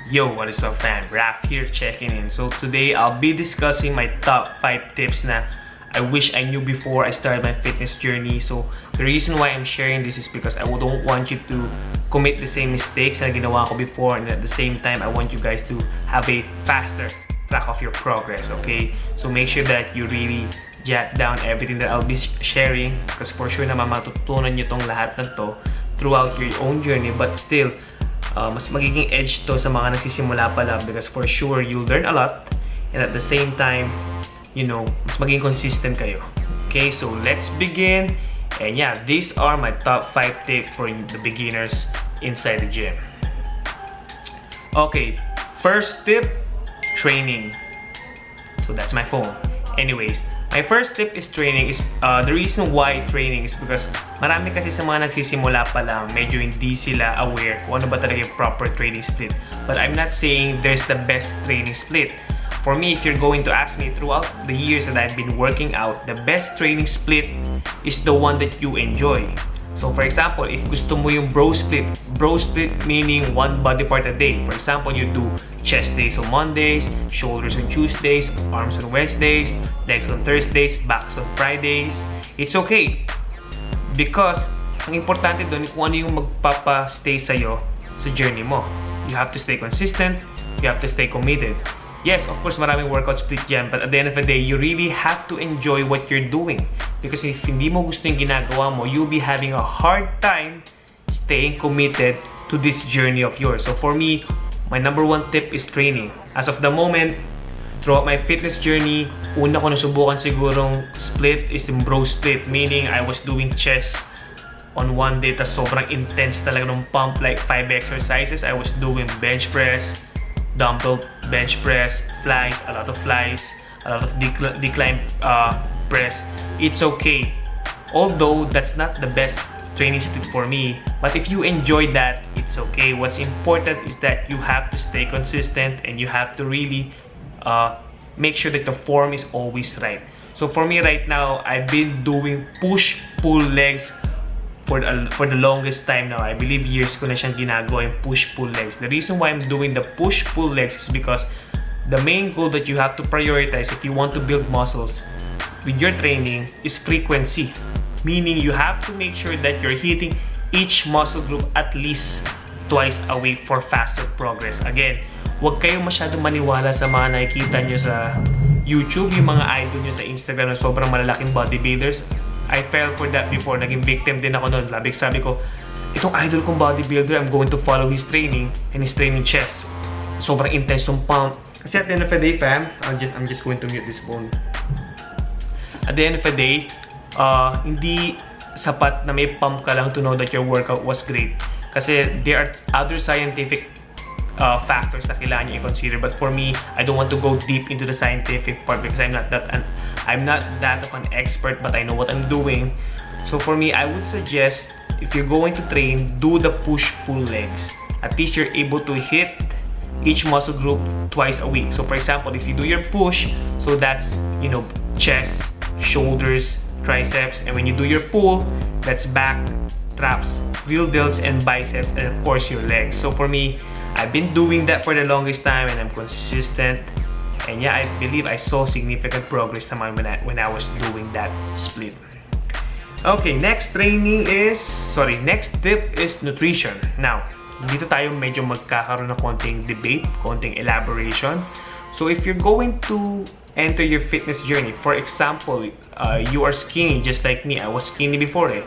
Yo, what is up fam? Raph here checking in. So today I'll be discussing my top 5 tips na I wish I knew before I started my fitness journey. So the reason why I'm sharing this is because I don't want you to commit the same mistakes na ginawa ko before, and at the same time I want you guys to have a faster track of your progress, okay? So make sure that you really jot down everything that I'll be sharing, because for sure na matutunan nyo tong lahat na to throughout your own journey, but still mas magiging edge to sa mga nagsisimula pa lang, because for sure you'll learn a lot, and at the same time, you know, mas magiging consistent kayo. Okay, so let's begin. And yeah, these are my top 5 tips for the beginners inside the gym. Okay, first tip, training. So that's my phone. Anyways, my first tip is training. The reason why training is because marami kasi sa mga nagsisimula pa lang, medyo hindi sila aware kung ano ba talaga yung proper training split. But I'm not saying there's the best training split. For me, if you're going to ask me, throughout the years that I've been working out, the best training split is the one that you enjoy. So for example, if gusto mo yung bro split meaning one body part a day. For example, you do chest days on Mondays, shoulders on Tuesdays, arms on Wednesdays, legs on Thursdays, backs on Fridays. It's okay. Because ang importante doon kung ano yung magpapa-stay sa'yo sa journey mo. You have to stay consistent, you have to stay committed. Yes, of course, maraming workout split yan, but at the end of the day, you really have to enjoy what you're doing. Because if hindi mo gusto yung ginagawa mo, you'll be having a hard time staying committed to this journey of yours. So for me, my number 1 tip is training. As of the moment, throughout my fitness journey, una ko nasubukan sigurong split is yung bro split, meaning I was doing chest on one day, tas sobrang intense talaga ng pump, like 5 exercises. I was doing bench press, dumbbell bench press, flies, a lot of decline press. It's okay, although that's not the best training split for me, but if you enjoy that, it's okay. What's important is that you have to stay consistent, and you have to really make sure that the form is always right. So for me right now, I've been doing push-pull legs for the longest time now. I believe years ko na siyang ginagawa yung push-pull legs. The reason why I'm doing the push-pull legs is because the main goal that you have to prioritize if you want to build muscles with your training is frequency. Meaning you have to make sure that you're hitting each muscle group at least twice a week for faster progress. Again, huwag kayong masyadong maniwala sa mga nakikita nyo sa YouTube, yung mga idol nyo sa Instagram na sobrang malalaking bodybuilders. I fell for that before. Naging victim din ako noon. Sabi ko, itong idol kong bodybuilder, I'm going to follow his training, and his training chest. Sobrang intense yung pump. Kasi at the end of the day, fam, I'm just going to mute this phone. At the end of the day, hindi sapat na may pump ka lang to know that your workout was great. Kasi there are other scientific factors na kailangan nyo i-consider. But for me, I don't want to go deep into the scientific part because I'm not that of an expert, but I know what I'm doing. So for me, I would suggest, if you're going to train, do the push-pull legs. At least you're able to hit each muscle group twice a week. So for example, if you do your push, so that's, you know, chest, shoulders, triceps, and when you do your pull, that's back, traps, real delts, and biceps, and of course your legs. So for me, I've been doing that for the longest time, and I'm consistent. And yeah, I believe I saw significant progress naman when I was doing that split. Okay, next tip is nutrition. Now, dito tayo medyo magkakaroon ng konting debate, konting elaboration. So if you're going to enter your fitness journey, for example, you are skinny just like me. I was skinny before eh.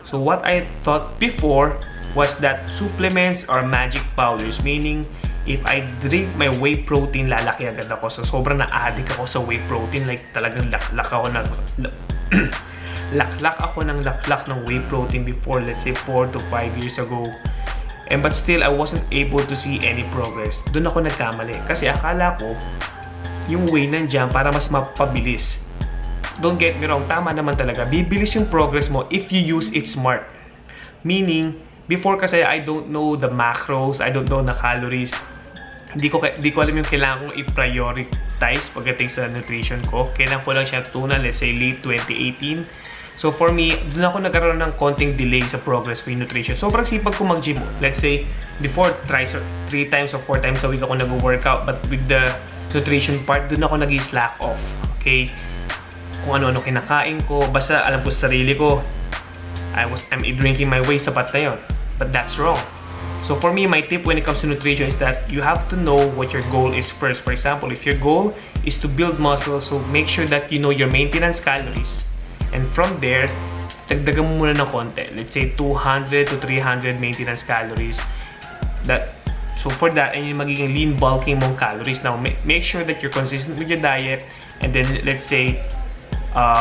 So what I thought before was that supplements are magic powders, meaning if I drink my whey protein, lalaki agad ako. So sobrang na-addict ako sa whey protein, like talagang laklak ako ng whey protein before, let's say 4 to 5 years ago. But still, I wasn't able to see any progress. Doon ako nagkamali. Kasi akala ko, yung whey nandiyan para mas mapabilis. Don't get me wrong, tama naman talaga. Bibilis yung progress mo if you use it smart. Meaning, before kasi I don't know the macros, I don't know the calories. Hindi ko alam yung kailangan kong i-prioritize pagdating sa nutrition ko. Kailangan ko lang siya tutunan, let's say late 2018. So for me, doon ako nagkaroon ng konting delay sa progress ko in nutrition. Sobrang sipag ko mag-gym. Let's say, before, 3 times or 4 times a week ako nag-workout. But with the nutrition part, doon ako nag-slack off. Okay? Kung ano-ano kinakain ko. Basta alam ko sa sarili ko, I'm drinking my way, sapat na yun. But that's wrong. So for me, my tip when it comes to nutrition is that you have to know what your goal is first. For example, if your goal is to build muscle, so make sure that you know your maintenance calories. And from there, dagdagan mo muna ng konti. Let's say 200 to 300 maintenance calories. So for that, and yung magiging lean bulking mong calories. Now, make sure that you're consistent with your diet. And then, let's say,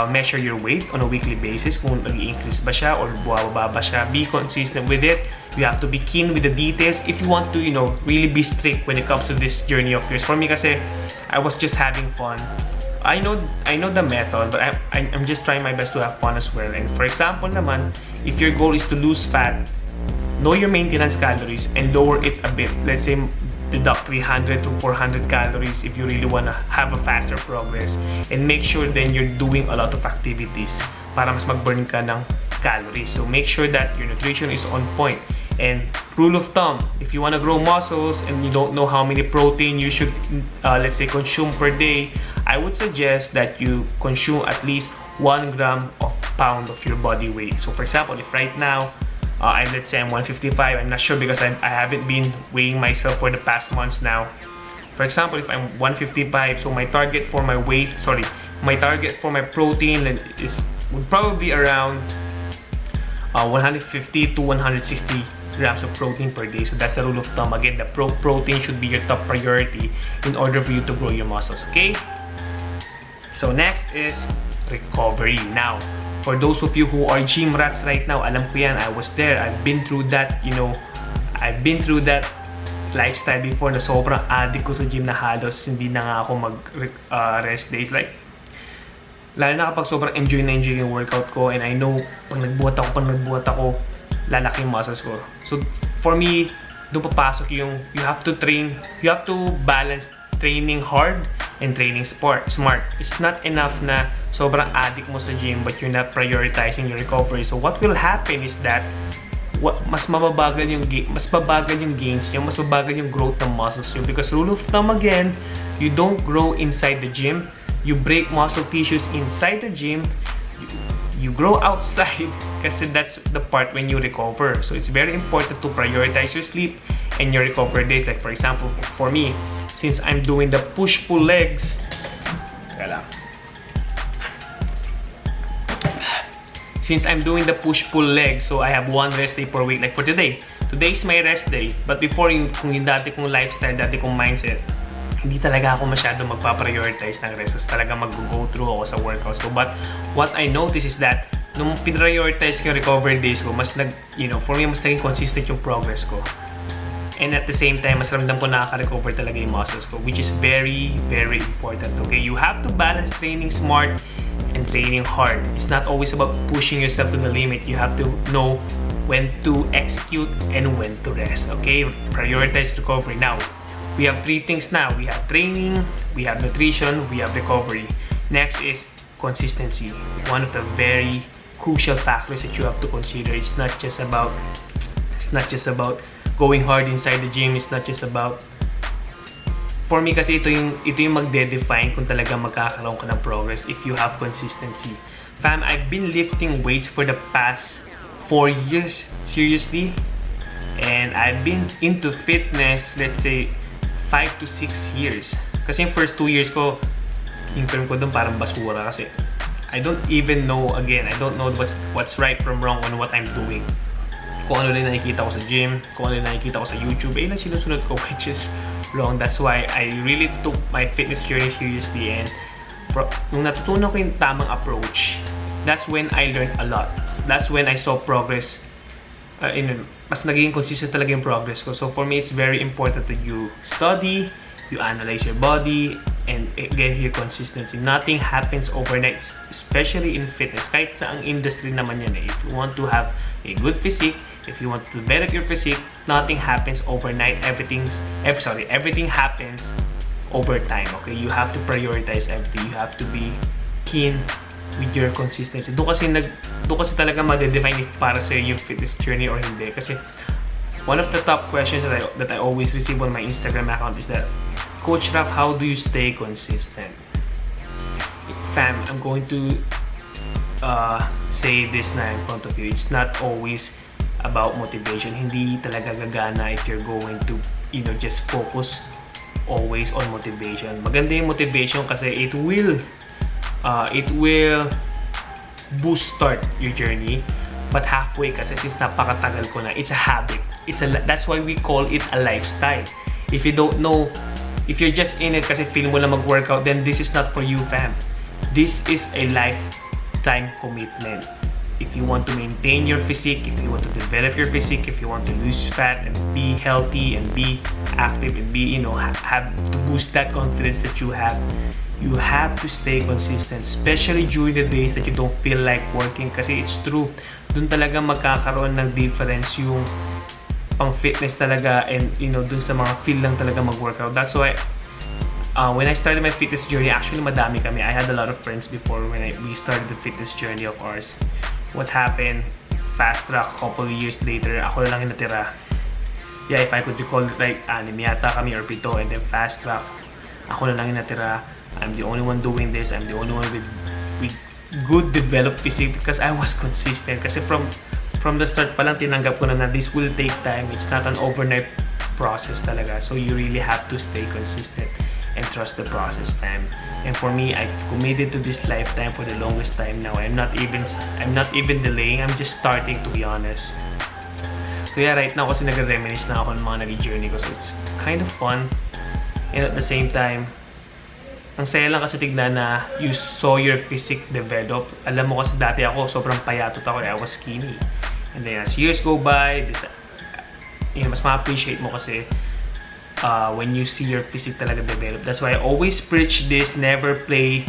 measure your weight on a weekly basis kung nag-i-increase ba siya or bumababa ba siya. Be consistent with it. You have to be keen with the details if you want to, really be strict when it comes to this journey of yours. For me kasi, I was just having fun. I know the method, but I'm just trying my best to have fun as well. And for example naman, if your goal is to lose fat, know your maintenance calories and lower it a bit. Let's say, deduct 300 to 400 calories if you really want to have a faster progress, and make sure then you're doing a lot of activities para mas mag-burn ka ng calories. So make sure that your nutrition is on point. And rule of thumb, if you want to grow muscles and you don't know how many protein you should let's say consume per day, I would suggest that you consume at least 1 gram of pound of your body weight. So for example, if right now let's say I'm 155, I'm not sure because I haven't been weighing myself for the past months now. For example, if I'm 155, so my target for my protein would probably be around 150 to 160 grams of protein per day. So that's the rule of thumb. Again, the protein should be your top priority in order for you to grow your muscles, okay? So next is recovery. Now, for those of you who are gym rats right now, alam ko yan, I was there. I've been through that, I've been through that lifestyle before na sobrang addict ko sa gym na halos hindi na nga ako rest days. Like, lalo na kapag sobrang enjoy yung workout ko, and I know pag nagbuhat ako, lalaki yung muscles ko. So, for me, doon papasok yung you have to balance training hard and training smart. It's not enough na sobrang addict mo sa gym but you're not prioritizing your recovery. So, what will happen is that mas mababagal yung gains nyo, mas mabagal yung growth ng muscles nyo. Because rule of thumb again, you don't grow inside the gym. You break muscle tissues inside the gym. You grow outside kasi that's the part when you recover. So it's very important to prioritize your sleep and your recovery days. Like for example, for me, since I'm doing the push-pull legs, so I have 1 rest day per week. Like for today is my rest day. But before, kung yung dati kong lifestyle, dati kong mindset, hindi talaga ako masyado magpa-prioritize ng rest. Talaga mag-go through ako sa workouts ko. But what I noticed is that nung prioritize ko yung recovery days ko, for me, mas naging consistent yung progress ko. And at the same time, mas ramdam ko nakaka-recover talaga yung muscles ko, which is very, very important. Okay? You have to balance training smart and training hard. It's not always about pushing yourself to the limit. You have to know when to execute and when to rest. Okay? Prioritize recovery. Now, we have 3 things now. We have training, we have nutrition, we have recovery. Next is consistency. One of the very crucial factors that you have to consider. It's not just about going hard inside the gym. It's not just about, for me kasi ito yung magde-define kung talaga magkakaroon ka ng progress if you have consistency. Fam, I've been lifting weights for the past 4 years, seriously. And I've been into fitness, let's say, 5 to 6 years. Kasi yung first 2 years ko, yung term ko doon parang basura kasi I don't even know, again, I don't know what's right from wrong on what I'm doing. Kung ano lang nakikita ko sa gym, kung ano lang nakikita ko sa YouTube, lang sinusunod ko, which is wrong. That's why I really took my fitness journey seriously, and nung natutunan ko yung tamang approach, that's when I learned a lot. That's when I saw progress. Mas naging consistent talaga yung progress ko. So for me, it's very important that you study, you analyze your body, and get your consistency. Nothing happens overnight, especially in fitness. Kahit sa ang industry naman yan. If you want to have a good physique, if you want to develop your physique, nothing happens overnight. Everything happens over time. Okay, you have to prioritize everything. You have to be keen with your consistency. Doon kasi talaga ma-define if para sa yung fitness journey or hindi. Kasi one of the top questions that I always receive on my Instagram account is that, Coach Raf, how do you stay consistent? Fam, I'm going to say this na in front of you. It's not always about motivation. Hindi talaga gagana if you're going to, just focus always on motivation. Maganda yung motivation kasi it will boost start your journey, but halfway kasi since napakatagal ko na, it's a habit. That's why we call it a lifestyle. If you don't know, if you're just in it kasi feel mo lang mag-workout, then this is not for you, fam. This is a lifetime commitment. If you want to maintain your physique, if you want to develop your physique, if you want to lose fat and be healthy and be active and be, have to boost that confidence that you have to stay consistent, especially during the days that you don't feel like working. Kasi it's true, dun talaga magkakaroon ng difference yung pang fitness talaga, and dun sa mga feel lang talaga mag-workout. That's why when I started my fitness journey, actually madami kami. I had a lot of friends before when we started the fitness journey of ours. What happened, fast track, couple of years later, ako na lang yung natira. Yeah, if I could recall it right, anim yata kami or pito, and then fast track, ako na lang yung natira. I'm the only one doing this. I'm the only one with good developed physique because I was consistent. Kasi from the start pa lang tinanggap ko na this will take time. It's not an overnight process talaga. So you really have to stay consistent and trust the process, fam. And for me, I committed to this lifetime for the longest time now. I'm not even delaying. I'm just starting, to be honest. So yeah, right now kasi nag-reminisce na ako ng mga naging journey ko. So it's kind of fun. And at the same time, ang saya lang kasi tignan na you saw your physique develop. Alam mo kasi dati ako, sobrang payatot ako. I was skinny. And then as years go by, mas ma-appreciate mo kasi when you see your physique talaga develop. That's why I always preach this, never play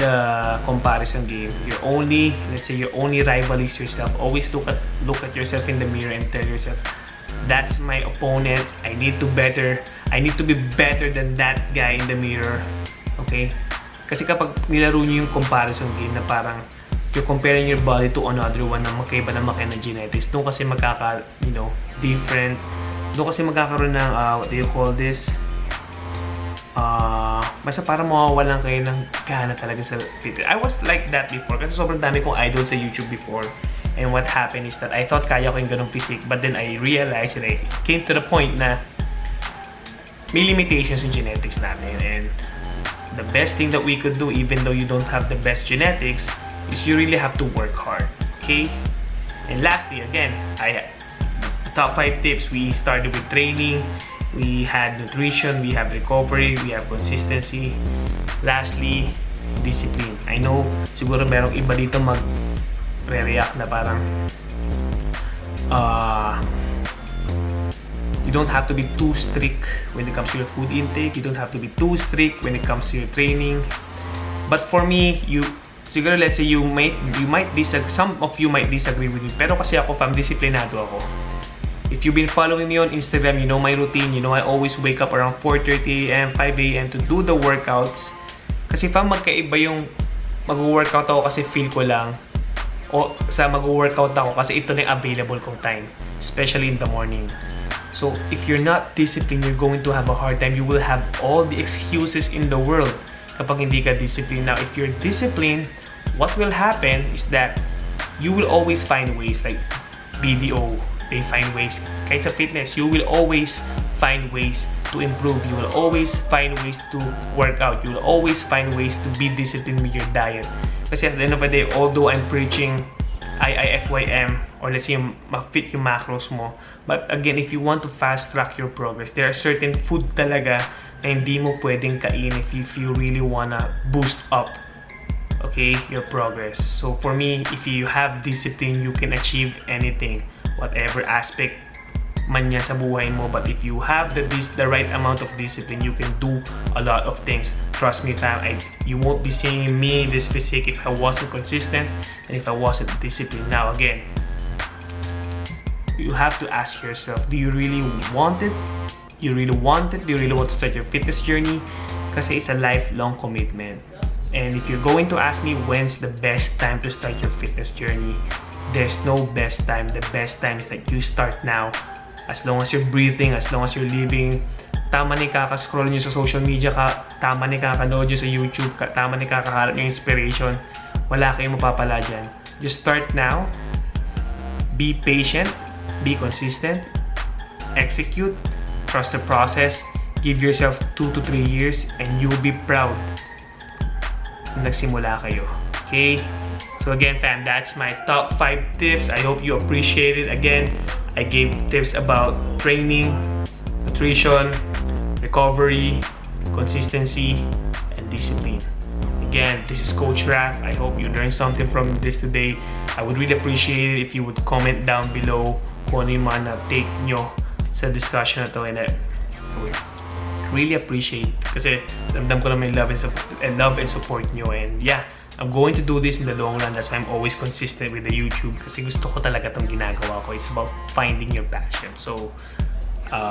the comparison game. Let's say your only rival is yourself. Always look at yourself in the mirror and tell yourself, that's my opponent. I need to be better than that guy in the mirror. Okay? Kasi kapag nilaro niyo yung comparison game na parang you're comparing your body to another one na magkaiba naman kayo ng genetics, doon kasi different. Doon kasi magkakaroon ng, what do you call this? Basta parang mawawalan kayo ng gana talaga sa fitness. I was like that before kasi sobrang dami kong idol sa YouTube before. And what happened is that I thought kaya ko yung ganong physique, but then I realized and I came to the point na may limitations in genetics natin. And the best thing that we could do, even though you don't have the best genetics, is you really have to work hard. Okay? And lastly, again, top 5 tips. We started with training, we had nutrition, we have recovery, we have consistency. Lastly, discipline. I know siguro merong iba dito mag-react na parang you don't have to be too strict when it comes to your food intake. You don't have to be too strict when it comes to your training. But for me, siguro let's say some of you might disagree with me, pero kasi ako disciplinado ako. If you've been following me on Instagram, you know my routine. You know I always wake up around 4:30 a.m., 5 a.m. to do the workouts. Kasi magkaiba yung mag-workout ako kasi feel ko lang, o sa mag-workout ako kasi ito na yung available kong time, especially in the morning. So if you're not disciplined, you're going to have a hard time. You will have all the excuses in the world kapag hindi ka disciplined. Now, if you're disciplined, what will happen is that you will always find ways, like BDO. They find ways. Kahit sa fitness, you will always find ways to improve. You will always find ways to work out. You will always find ways to be disciplined with your diet. Kasi at the end of the day, although I'm preaching IIFYM, or let's say ma-fit yung macros mo, but again, if you want to fast track your progress, there are certain food talaga na hindi mo pwedeng kain if you really wanna boost up, okay, your progress. So for me, if you have discipline, you can achieve anything, whatever aspect man niya sa buhay mo. But if you have the right amount of discipline, you can do a lot of things. Trust me, fam, you won't be seeing me this physique if I wasn't consistent and if I wasn't disciplined. Now again, you have to ask yourself, do you really want it? Do you really want it? Do you really want to start your fitness journey? Kasi it's a lifelong commitment. And if you're going to ask me when's the best time to start your fitness journey, there's no best time. The best time is that you start now. As long as you're breathing, as long as you're living, tama na kaka-scroll nyo sa social media, tama na kakanood nyo sa YouTube, tama na kakaharap nyo inspiration, wala kayong mapapala dyan. Just start now. Be patient. Be consistent. Execute. Trust the process. Give yourself 2 to 3 years and you'll be proud na nagsimula kayo. Okay? So again, fam, that's my top 5 tips. I hope you appreciate it. Again, I gave tips about training, nutrition, recovery, consistency, and discipline. Again, this is Coach Raf. I hope you learned something from this today. I would really appreciate it if you would comment down below kung ano yung mga na-take nyo sa discussion na to, and I would really appreciate kasi damdam ko na may love and support nyo. And yeah, I'm going to do this in the long run. That's why I'm always consistent with the YouTube kasi gusto ko talaga itong ginagawa ko. It's about finding your passion. So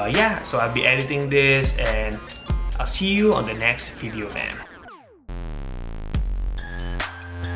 yeah, so I'll be editing this and I'll see you on the next video, fam.